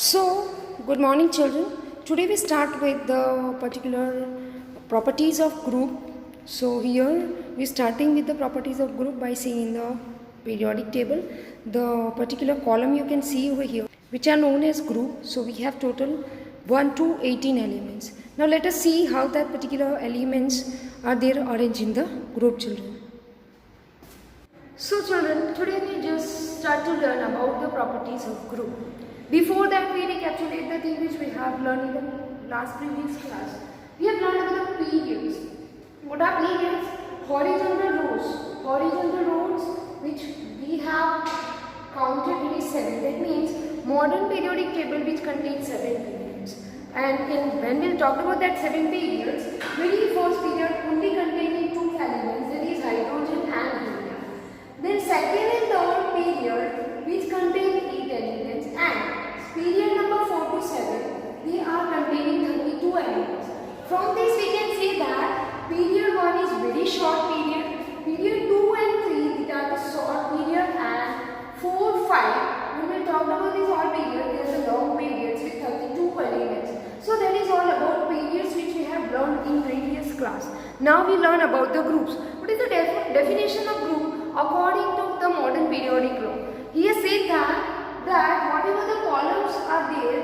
So, good morning, children. Today we start with the particular properties of group. So, here we starting with the properties of group by seeing the periodic table. The particular column you can see over here, which are known as group. So, we have total 1 to 18 elements. Now, let us see how that particular elements are there arranged in the group, children. So, children, today we just start to learn about the properties of group. Before that, we recapitulate the thing which we have learned in the last previous class. We have learned about the periods. What are periods? Horizontal rows. Horizontal rows which we have counted it is 7. That means modern periodic table which contains 7 periods. And when we will talk about that 7 periods, very first period only containing 2 elements, that is hydrogen and helium. Then second and third period which contain 8 elements, and period number 4 to 7, they are containing 32 elements. From this we can say that period 1 is very short period, period 2 and 3 they are the short period, and 4, 5, when we talk about this all period, there is a long periods with 32 elements. So that is all about periods which we have learned in previous class. Now we learn about the groups. What is the definition of group according to the modern periodic law? Here said that whatever the columns are there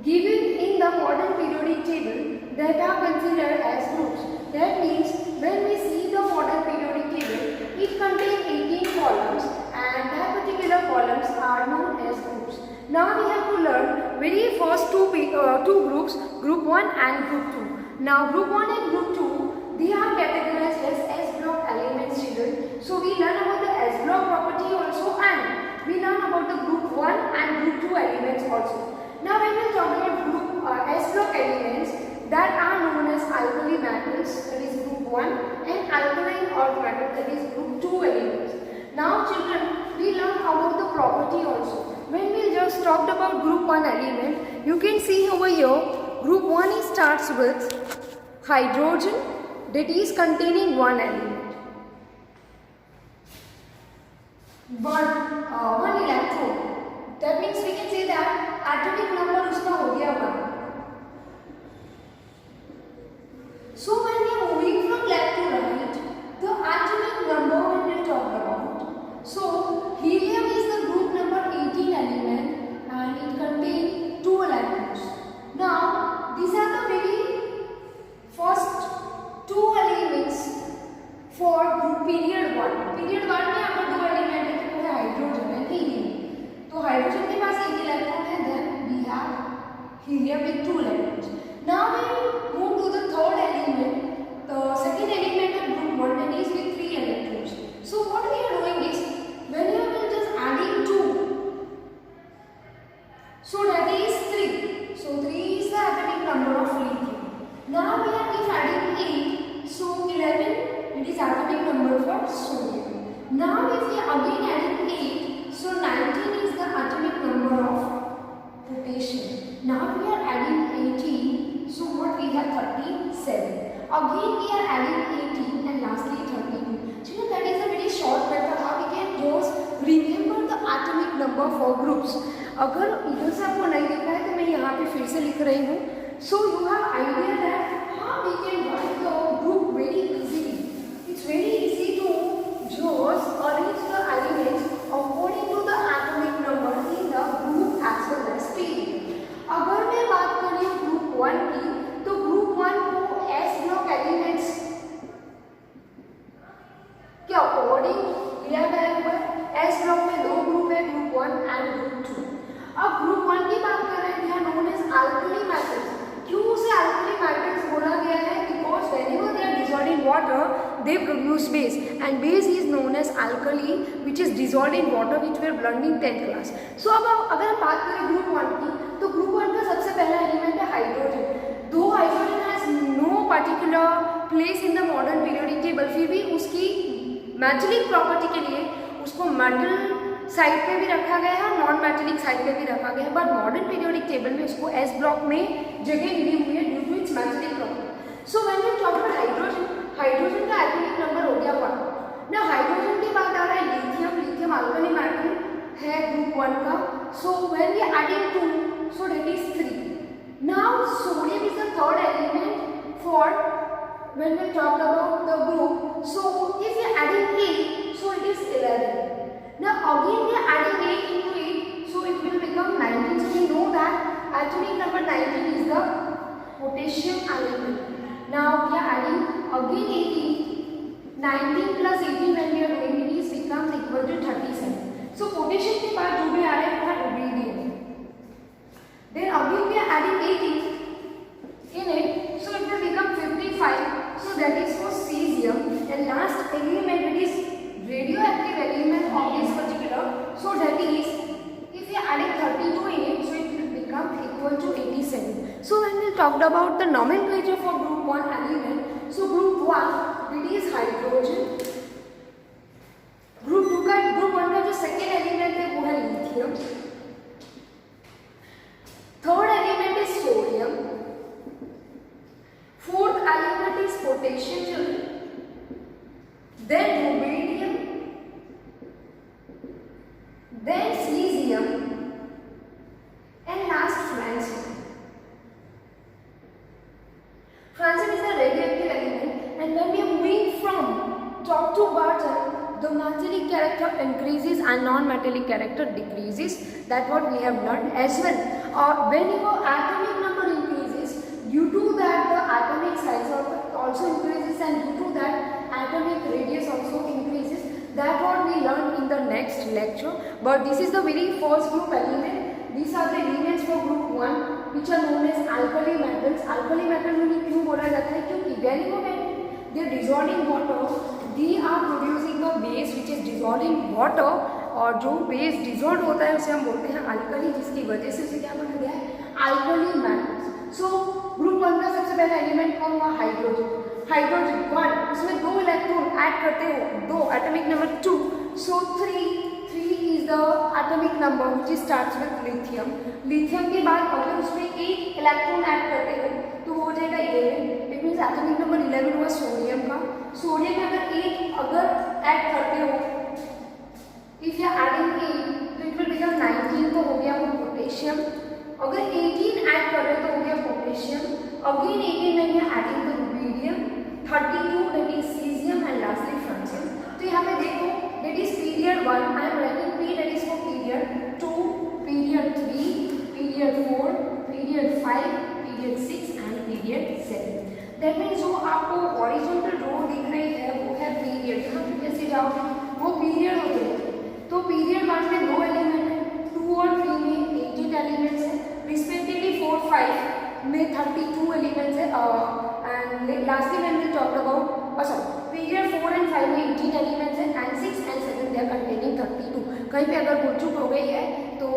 given in the modern periodic table that are considered as groups. That means when we see the modern periodic table, it contains 18 columns and that particular columns are known as groups. Now we have to learn very first two groups, group 1 and group 2. Now group 1 and group 2, they are categorized as S-block elements, children. So we learn about the S-block property also, and we learn about the group 1 and group 2 elements also. Now when we talk about group S-block elements that are known as alkali metals, that is group 1, and alkaline earth metal, that is group 2 elements. Now children, we learn about the property also. When we just talked about group 1 element, you can see over here, group 1 starts with hydrogen, that is containing 1 element. One electron. That means we can say that atomic number उसका हो गया 1. So when we are moving from left to right, the atomic number when we talk about. So helium is the group number 18 element and it contains 2 electrons. Now these are the very first 2 elements for group period 1. Period 1 में अगर 2 element है तो वो है hydrogen and helium. तो hydrogen के पास 1 electron है, then we have helium with 2 electrons. Now we move to the third element. The second element of group 1 that is with 3 electrons. So what we are doing is when you are just adding 2, so that is 3. So 3 is the atomic number of lithium. Now we are if adding 8, so 11. It is atomic number for sodium. Now if we are again adding 8, so 19 is the atomic number of potassium. Now we are adding 18, so what we have 37. Again we are adding 18 and lastly 32. So that is a very short method how we can just remember the atomic number for groups. अगर इधर से आपको नहीं दिख रहा है तो मैं यहाँ पे फिर से लिख रही हूँ. So you have idea that how we can write the group very easily. It's very easy to just arrange the elements according to the atomic number in the group as well as period. अगर मैं बात करूँ group 1 की, तो group 1 को S block elements के according लिया गया हुआ है. S block में 2 ग्रुप है, group 1 and group 2. अब group 1 की बात कर रहे हैं, they are known as alkali metals. क्यों उसे alkali metals बोला गया है? Because whenever they are dissolved in water, they produce base, and base is known as alkali, which is dissolved in water, which we have learned in 10th class. So अब अगर हम बात करें group 1 की, तो group 1 का सबसे पहला एलिमेंट है हाइड्रोजन. दो hydrogen has no particular place in the modern periodic table, फिर भी उसकी मेटलिक प्रॉपर्टी के लिए उसको मेटल साइड पे भी रखा गया है, नॉन मेटेलिक साइड पे भी रखा गया है, बट मॉडर्न पीरियोडिक टेबल में उसको एस ब्लॉक में जगह मिली हुई है due to its metallic property. So when we talk about hydrogen, hydrogen का एटॉमिक नंबर हो गया 1. ना हाइड्रोजन के बाद आ रहा है लिथियम. लिथियम अल्कली मेटल है ग्रुप 1 का. So when we adding 2 for when we talked about the group, so if we are adding 8, so it is 11. Now again we are adding 8 into 8, so it will become 19. So we know that atomic number 19 is the potassium element. Now we are adding again 18. 19 plus 18 when we are doing it is becomes equal to 37. So potassium के बाद जो भी आ रहा है वो है rubidium. Then again we are adding 18 in it, so it will become 55. So that is for cesium. And last element it is radioactive element of this particular. So that is, if we are adding 32 in it, so it will become equal to 87. So when we talked about the nomenclature for group 1 element, so group 1 it is hydrogen. Group 1 का जो second element है वो है lithium. Third element is sodium. Fourth element is potassium. Then rubidium. Then cesium. And last francium. Francium is the radioactive element, and when we are moving from top to bottom, the metallic character increases and non-metallic character decreases. That's what we have learned as well. When your atomic number increases, due to that the atomic size also increases, and due to that atomic radius also increases. That's what we learned in the next lecture. But this is the very first group element. These are the elements for group 1, which are known as alkali metals. Alkali metal उन्हें क्यों बोला जाता है? क्योंकि when they are dissolved in water, they are producing a base which is dissolved in water, और जो base dissolve होता है उसे हम बोलते हैं अल्कली, जिसकी वजह से उसे क्या बना गया है? Alkali metals. सो ग्रुप 1 का सबसे पहला एलिमेंट कौन हुआ? हाइड्रोजन. हाइड्रोजन 1, उसमें 2 इलेक्ट्रॉन ऐड करते हो, 2 atomic number 2. So 3 is the atomic number which starts with lithium. lithium के बाद अगर उसमें 1 इलेक्ट्रॉन ऐड करते हो तो वो हो जाएगा 11. इट मींस एटॉमिक नंबर 11 हुआ सोडियम का. सोडियम में अगर 1 अगर ऐड करते हो, if you are adding 8 तो it will become 19, तो हो गया वो पोटेशियम. अगर 18 ऐड कर रहे हो तो हो गया पोटेशियम. अगेन 18 में we are adding the rubidium. 32 that is cesium and lastly francium. तो यहाँ पे देखो that is period 1, I am writing P that is for period 2, period 3, period 4, period 5, period 6 and period 7. That means जो आपको horizontal row दिख रही है वो है period. यहाँ पे कैसे जाओगे? वो period होते हैं. तो पीरियड 1 में 2 एलिमेंट है, 2 और 3 में 18 एलिमेंट्स है, रिस्पेक्टिवली 4, 5 में 32 एलिमेंट्स है. And lastly when we talk about period 4 and 5 में 18 एलिमेंट्स है, and 6 and 7 they are containing 32. कहीं पे अगर भूल चूक हो गई है तो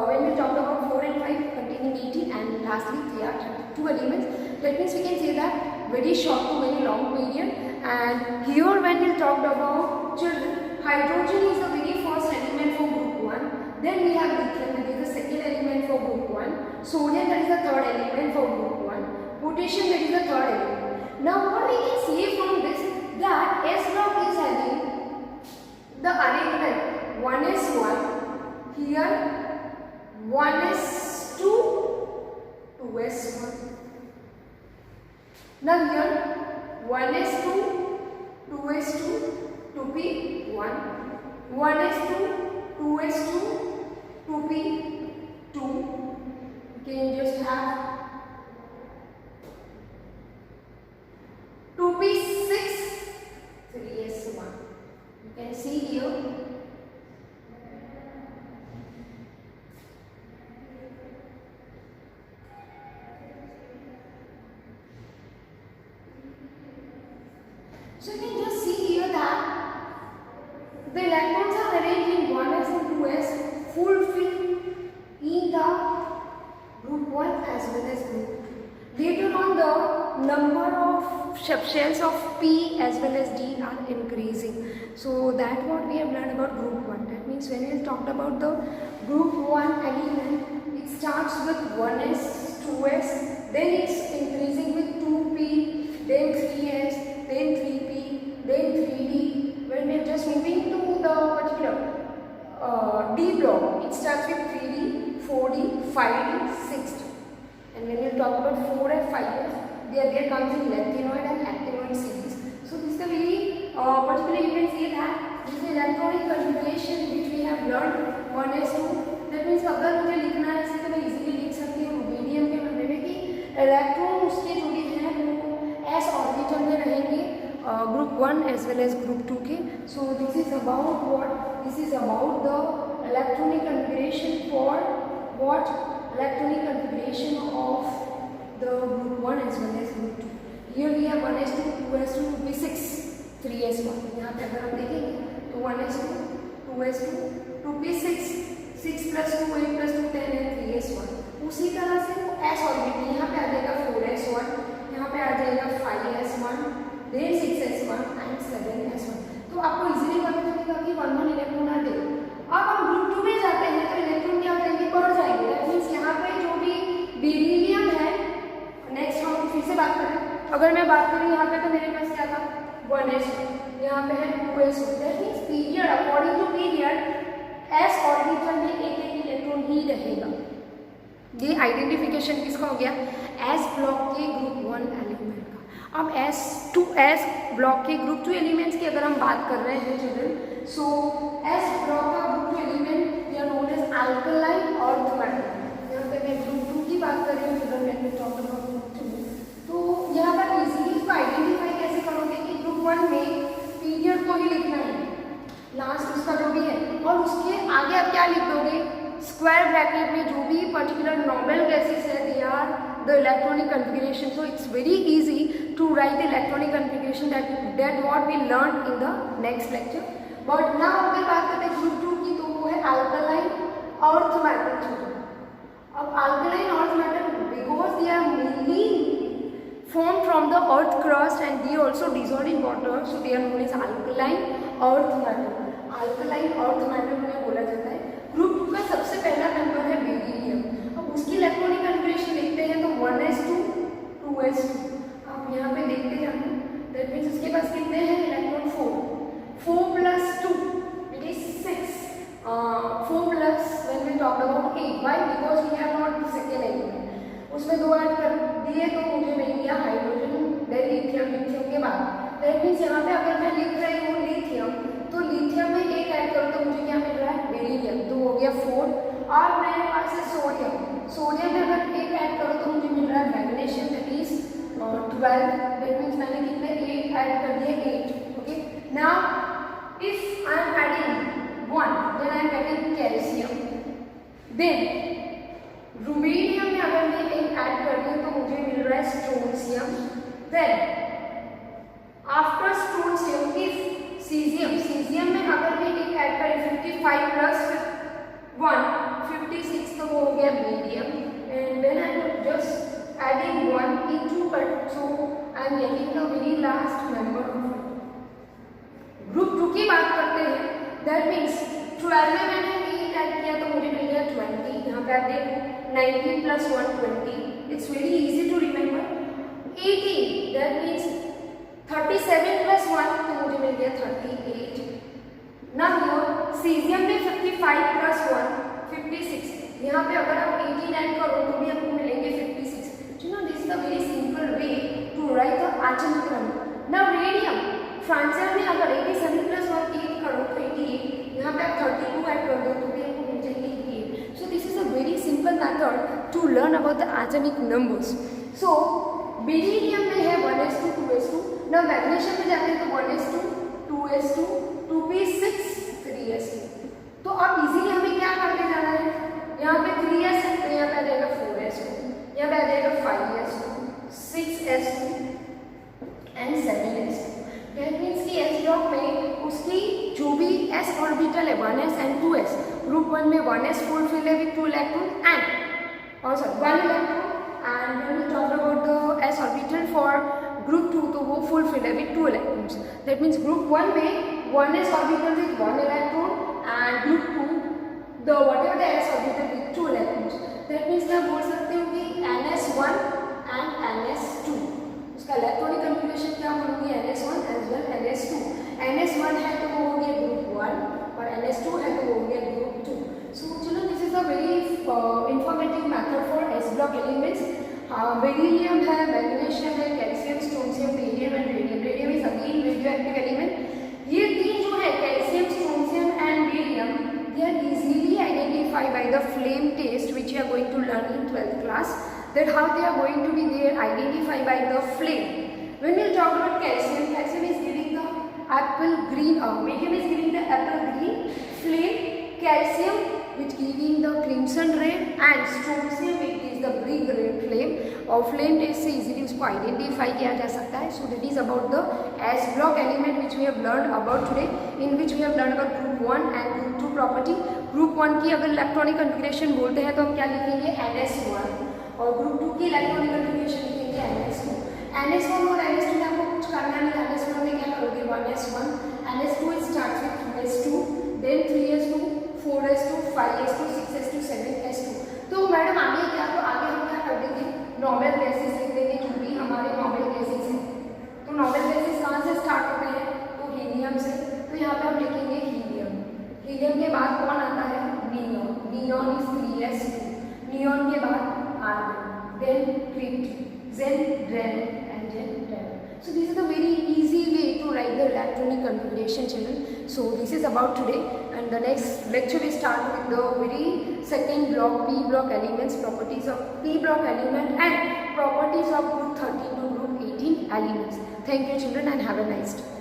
when we talk about 4 and 5 containing 18 and lastly 3 are 32 elements. That means we can say that very short to very long period. And here when we talked about children, hydrogen is the very first element for group 1. Then we have lithium, that is the second element for group 1. Sodium, that is the third element for group 1. Potassium, that is the third element. Now what we can see from this, that S block is having the arrangement 1s1, here 1s2, 2s1. Now here 1s2, 2s2, 2p1, 1s2, 2s2, 2p2. You can just have 2p6, 3s1. You can see here. So you can just see here that the electrons are arranged in 1s and 2s fulfill in the group 1 as well as group 2. Later on the number of shells of P as well as D are increasing. So that's what we have learned about group 1. That means when we talked about the group 1 element, it starts with 1s, 2s, then it's increasing with 2p, then 3s, then 3p, then 3d. When we are just moving to the particular D block, it starts with 3d, 4d, 5d, 6d. And when we talk about 4 and 5s, there comes in lanthanoid and actinoid series. So this is the very particularly you can see that this is electronic configuration which we have learned 1s2. That means अगर मुझे लिखना है इसे तो मैं easily लिख सकती हूँ रुबीडियम के बारे में कि इलेक्ट्रॉन उसके जो भी हैं वो s ऑर्बिटल में रहेंगे group 1 as well as group 2 के. So this is about what, this is about the electronic configuration for what, electronic configuration of the group 1 as well as group 2. Here we have 1s2 2s2 2p6 3s1. यहाँ पे अगर हम देखेंगे तो 1s2 2s2 2p6 6 + 2 8 + 2 10 and 3s1. उसी तरह से वो s ऑर्बिटल यहाँ पे आ जाएगा 4s1, यहाँ पे आ जाएगा 5s1, then 6s1 and 7s1. तो आपको इजीली पता चलेगा कि 1 इलेक्ट्रॉन आ गए. अब हम ग्रुप 2 में जाते हैं तो इलेक्ट्रॉन क्या करेंगे, बढ़ जाएंगे. दैट मीन्स यहाँ पे जो भी बेरिलियम है, नेक्स्ट हम फिर से बात करें, अगर मैं बात करूँ यहाँ पे तो मेरे पास क्या था 1s2, यहाँ पे है 2s2. That means period according to period s orbital में एक इलेक्ट्रॉन ही रहेगा. ये आइडेंटिफिकेशन किसका हो गया, s ब्लॉक के ग्रुप 1 एलिमेंट का. अब s ब्लॉक के ग्रुप 2 एलिमेंट्स की अगर हम बात कर रहे हैं चिल्ड्रन, सो s ब्लॉक का group 2 element they are known as alkaline earth metal. यहाँ पे मैं ग्रुप 2 की बात कर रही हूँ children, let me talk about group 2. तो यहाँ पर इजीली इसको आइडेंटिफाई कैसे करोगे कि ग्रुप 1 में पीरियड को ही लिखना है, लास्ट उसका जो भी है, और उसके आगे आप क्या लिख दोगे, स्क्वायर ब्रैकेट में जो भी पर्टिकुलर नॉर्मल गैसेस है they are the electronic configuration. So it's very easy to write the electronic configuration that what we learn in the next lecture. But now अगर बात करते हैं ग्रुप 2 की, तो वो है अल्कलाइन अर्थ मेटल. अब alkaline earth metal because they are mainly formed from the earth crust and they also dissolve in water, so they are known as alkaline earth metal. alkaline earth metal उन्हें बोला जाता है. Group 2 का सबसे पहला number है beryllium. अब उसकी इलेक्ट्रॉनिक कन्फिगरेशन देखते हैं तो 1s2 2s2 आप यहाँ पे देखते जाना. दैट मीन्स उसके पास कितने हैं electron 4 + 2 it is 6. 4 plus when we talk about 8. Why, because we have not the second element. उसमें 2 ऐड कर दिए तो मुझे मिल गया हाइड्रोजन, देन लिथियम, लिथियम के बाद दैट मीन्स यहाँ पे अगर मैं लिख रही हूँ लिथियम, तो लिथियम में 1 ऐड करो तो मुझे क्या मिल रहा है बेरिलियम, तो हो गया 4. और मेरे पास है सोडियम, सोडियम में अगर 1 ऐड करो तो मुझे मिल रहा है magnesium, that is 12. That means मैंने कितने 8 ऐड कर दिए 8. Okay, now if I am adding 1 then I am getting calcium. Then rubidium में अगर मैं 1 ऐड कर दूँ तो मुझे मिल रहा है strontium. Then after strontium if caesium, caesium में अगर मैं 1 ऐड करें 55 + 1 56 तो वो हो गया medium. And then I am just adding 1 into but so I am getting the very last member of it. Group 2 की बात करते हैं. दैट मीन्स 12 में मैंने 8 ऐड किया तो मुझे मिल गया 20. यहाँ पे आप देखो 19 + 1 20. It's very easy to remember. 18 that means 37 + 1 तो मुझे मिल गया 38. Now here cesium में 55 + 1 56. यहाँ पे अगर आप 18 ऐड करो तो भी आपको मिलेंगे 56. You know this is a very simple way to write the atomic number. Now radium, francium में अगर 87 + 1 8 करो तो 88. यहाँ पे आप 32 ऐड कर दो तो भी आपको मिल जाएंगे 88. So this is a very simple method to learn about the atomic numbers. So beryllium में है 1s2 2s2. Now मैग्नीशियम में जाते हैं तो 1s2 2s2 2p6 3s2. तो अब इजीली हमें क्या करते जाना है, यहाँ पे 3s है तो यहाँ पे आ जाएगा 4s2, यहाँ पे आ जाएगा 5s2 6s2 and 7s2. That means कि s ब्लॉक में उसकी जो भी s ऑर्बिटल है 1s and 2s, ग्रुप 1 में 1s फुलफिल है विथ 2 इलेक्ट्रॉन एंड और sorry 1 electron. And when we talk about the s orbital for group 2 तो वो फुलफिल है with 2 electrons. That means group 1 में 1s orbital with 1 electron and group 2 the whatever the s orbital with 2 electrons. That means मैं बोल सकती हूँ कि ns1 and ns2 उसका इलेक्ट्रॉनिक कन्फिगरेशन क्या होगी ns1 as well ns2. ns1 है तो वो हो गया ग्रुप 1 और ns2 है तो वो हो गया ग्रुप 2. सो चलो this is a very informative method for s block elements. Beryllium है, मैग्नीशियम है, calcium, strontium, barium and radium. Radium is again radio active element. ये तीन जो है calcium, strontium and barium, they are easily identified by the flame test which you are going to learn in 12th class, that how they are going to be there identified by the flame. When we talk about calcium, calcium is giving the apple green, medium is giving the apple green flame, calcium which giving the crimson red and strontium which is the brick red flame. और flame test से easily उसको identify किया जा सकता है. So that is about the S block element which we have learned about today, in which we have learned about group 1 and group 2 property. Group 1 की अगर electronic configuration बोलते हैं तो हम क्या लिखेंगे NS1, और ग्रुप 2 की इलेक्ट्रॉनिक कन्फिगरेशन लिखेंगे NS2. NS1 और NS2 में आपको कुछ करना नहीं. NS1 में क्या करोगे 1s1, NS2 starts with 2s2, then 3s2, 4s2, 5s2, 6s2, 7s2. तो मैडम आगे क्या, तो आगे हम क्या कर देंगे नॉर्मल गैसेस लिख देंगे क्योंकि हमारे नॉर्मल गैसेस हैं. तो नॉर्मल गैसेस कहाँ से स्टार्ट होते हैं, तो हीलियम से. तो यहाँ पे हम लिखेंगे हीलियम. हीलियम के बाद कौन आता है neon. Neon is 3s2. Neon के बाद argon, then krypton, then red and then red. So this is a very easy way to write the electronic configuration, children. So this is about today, and the next lecture we start with the very second block, P block elements, properties of P block element and properties of group 13 to group 18 elements. Thank you children and have a nice day.